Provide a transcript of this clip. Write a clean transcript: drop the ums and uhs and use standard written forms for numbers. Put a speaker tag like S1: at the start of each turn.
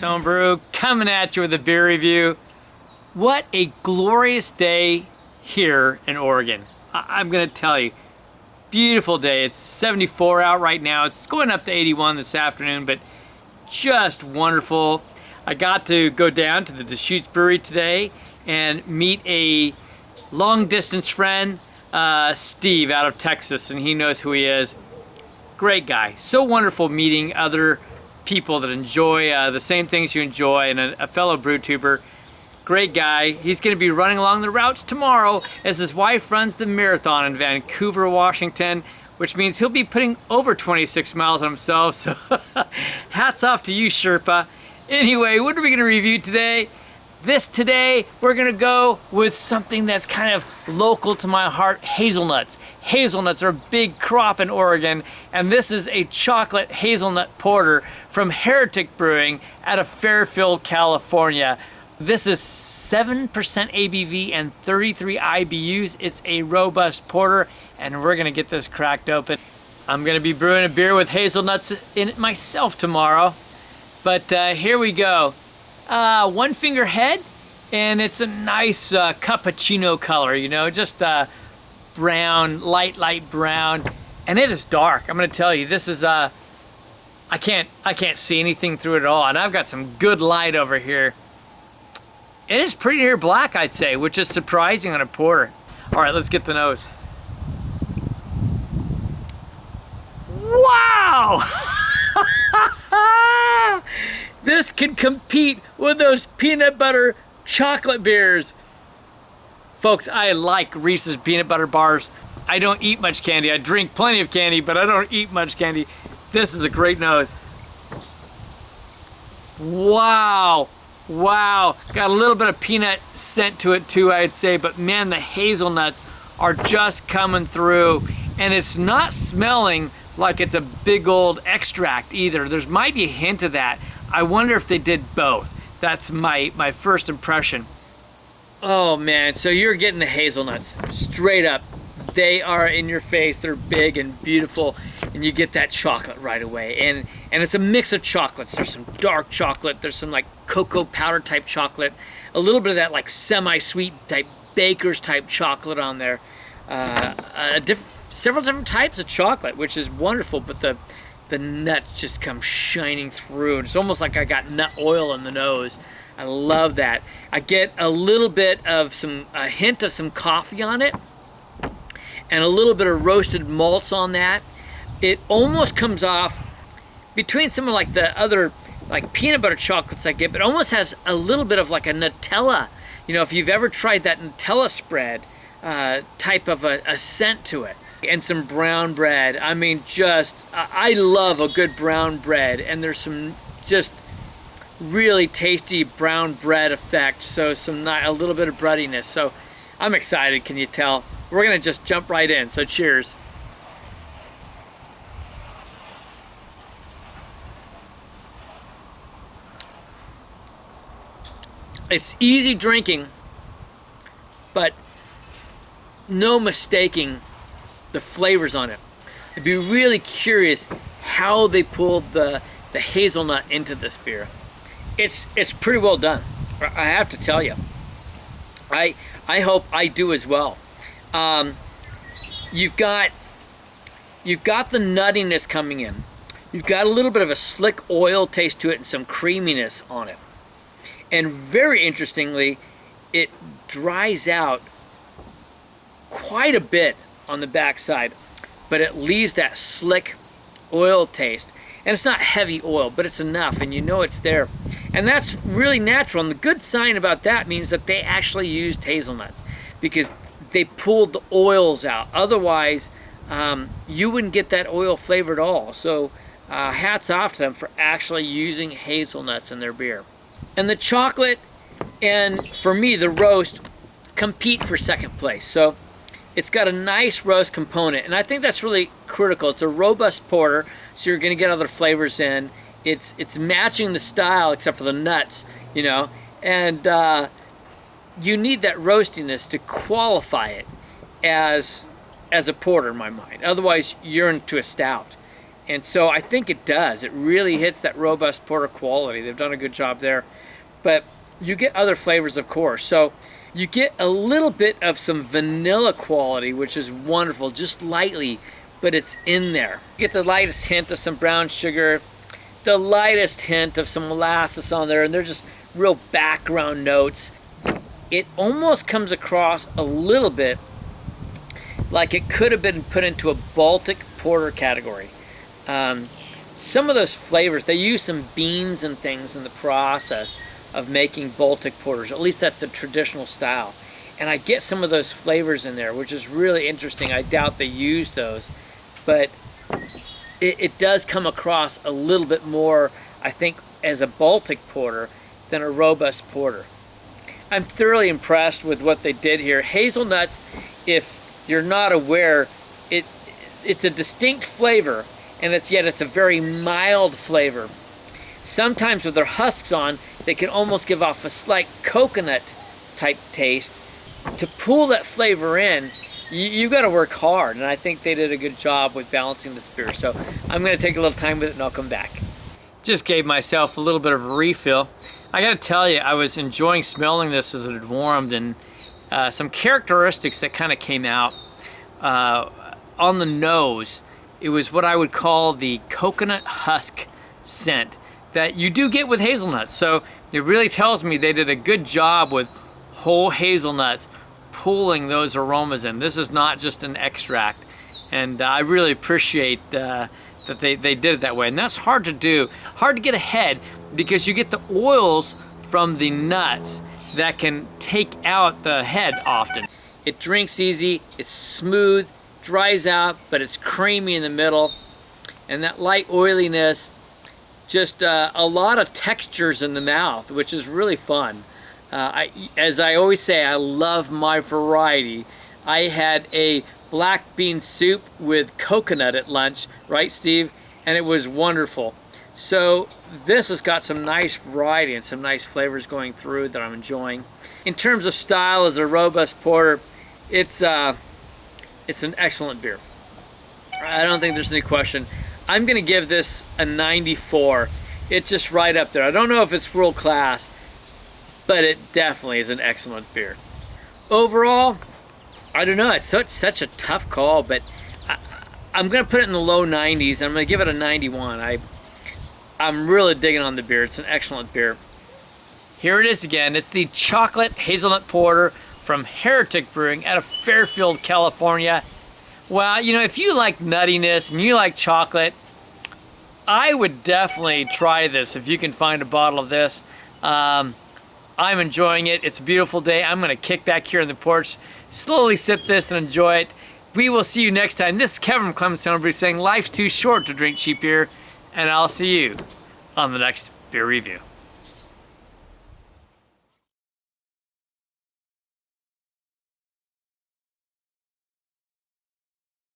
S1: Homebrew coming at you with a beer review. What a glorious day here in Oregon. I'm gonna tell you, beautiful day. It's 74 out right now. It's going up to 81 this afternoon, but just wonderful. I got to go down to the Deschutes Brewery today and meet a long distance friend, Steve out of Texas, and he knows who he is. Great guy. So wonderful meeting other people that enjoy the same things you enjoy, and a fellow brew tuber. Great guy. He's going to be running along the routes tomorrow as his wife runs the marathon in Vancouver, Washington, which means he'll be putting over 26 miles on himself. So hats off to you, Sherpa. Anyway, what are we going to review today? Today, we're going to go with something that's kind of local to my heart, hazelnuts. Hazelnuts are a big crop in Oregon, and this is a chocolate hazelnut porter from Heretic Brewing out of Fairfield, California. This is 7% ABV and 33 IBUs. It's a robust porter, and we're going to get this cracked open. I'm going to be brewing a beer with hazelnuts in it myself tomorrow, but here we go. One finger head, and it's a nice cappuccino color, you know, just brown, light brown, and it is dark. I'm gonna tell you, this is I can't see anything through it at all, and I've got some good light over here. It is pretty near black, I'd say, which is surprising on a porter. All right, let's get the nose. Wow! This can compete with those peanut butter chocolate beers. Folks, I like Reese's peanut butter bars. I don't eat much candy. I drink plenty of candy, but I don't eat much candy. This is a great nose. Wow. Wow. Got a little bit of peanut scent to it too, I'd say, but man, the hazelnuts are just coming through, and it's not smelling like it's a big old extract either. There's might be a hint of that. I wonder if they did both. That's my first impression. Oh man, so you're getting the hazelnuts straight up. They are in your face, they're big and beautiful, and you get that chocolate right away. And it's a mix of chocolates. There's some dark chocolate, there's some like cocoa powder type chocolate, a little bit of that like semi-sweet type baker's type chocolate on there. Several different types of chocolate, which is wonderful, but the nuts just come shining through. It's almost like I got nut oil in the nose. I love that. I get a little bit of a hint of some coffee on it, and a little bit of roasted malts on that. It almost comes off between some of like the other like peanut butter chocolates I get, but it almost has a little bit of like a Nutella. You know, if you've ever tried that Nutella spread type of a scent to it. And some brown bread. I mean, I love a good brown bread, and there's some just really tasty brown bread effect, so a little bit of breadiness. So I'm excited, can you tell? We're gonna just jump right in, so cheers. It's easy drinking, but no mistaking the flavors on it. I'd be really curious how they pulled the hazelnut into this beer. It's pretty well done, I have to tell you. I hope I do as well. You've got the nuttiness coming in. You've got a little bit of a slick oil taste to it and some creaminess on it. And very interestingly, it dries out quite a bit on the backside, but it leaves that slick oil taste. And it's not heavy oil, but it's enough, and you know it's there. And that's really natural. And the good sign about that means that they actually used hazelnuts, because they pulled the oils out. Otherwise, you wouldn't get that oil flavor at all. So hats off to them for actually using hazelnuts in their beer. And the chocolate and, for me, the roast compete for second place. So it's got a nice roast component, and I think that's really critical. It's a robust porter, so you're going to get other flavors in. It's matching the style, except for the nuts, you know, and you need that roastiness to qualify it as a porter in my mind. Otherwise, you're into a stout. And so I think it does. It really hits that robust porter quality. They've done a good job there. But you get other flavors, of course. So you get a little bit of some vanilla quality, which is wonderful, just lightly, but it's in there. You get the lightest hint of some brown sugar, the lightest hint of some molasses on there, and they're just real background notes. It almost comes across a little bit like it could have been put into a Baltic porter category. Some of those flavors, they use some beans and things in the process of making Baltic porters. At least that's the traditional style. And I get some of those flavors in there, which is really interesting. I doubt they use those, but it does come across a little bit more, I think, as a Baltic porter than a robust porter. I'm thoroughly impressed with what they did here. Hazelnuts, if you're not aware, it's a distinct flavor, and yet it's a very mild flavor. Sometimes with their husks on, they can almost give off a slight coconut type taste. To pull that flavor in, you got to work hard, and I think they did a good job with balancing this beer. So I'm going to take a little time with it, and I'll come back. Just gave myself a little bit of a refill. I got to tell you, I was enjoying smelling this as it had warmed, and some characteristics that kind of came out on the nose. It was what I would call the coconut husk scent that you do get with hazelnuts. So it really tells me they did a good job with whole hazelnuts pulling those aromas in. This is not just an extract, and I really appreciate that they did it that way. And that's hard to do, hard to get ahead, because you get the oils from the nuts that can take out the head often. It drinks easy, it's smooth, dries out, but it's creamy in the middle, and that light oiliness, just a lot of textures in the mouth, which is really fun. As I always say, I love my variety. I had a black bean soup with coconut at lunch, right, Steve? And it was wonderful. So this has got some nice variety and some nice flavors going through that I'm enjoying. In terms of style, as a robust porter, it's an excellent beer. I don't think there's any question. I'm going to give this a 94. It's just right up there. I don't know if it's world class, but it definitely is an excellent beer. Overall, I don't know. It's such a tough call, but I'm going to put it in the low 90s. I'm going to give it a 91. I'm really digging on the beer. It's an excellent beer. Here it is again. It's the Chocolate Hazelnut Porter from Heretic Brewing out of Fairfield, California. Well, you know, if you like nuttiness and you like chocolate, I would definitely try this if you can find a bottle of this. I'm enjoying it. It's a beautiful day. I'm going to kick back here on the porch, slowly sip this and enjoy it. We will see you next time. This is Kevin from Clemson Homebrew saying life's too short to drink cheap beer, and I'll see you on the next beer review.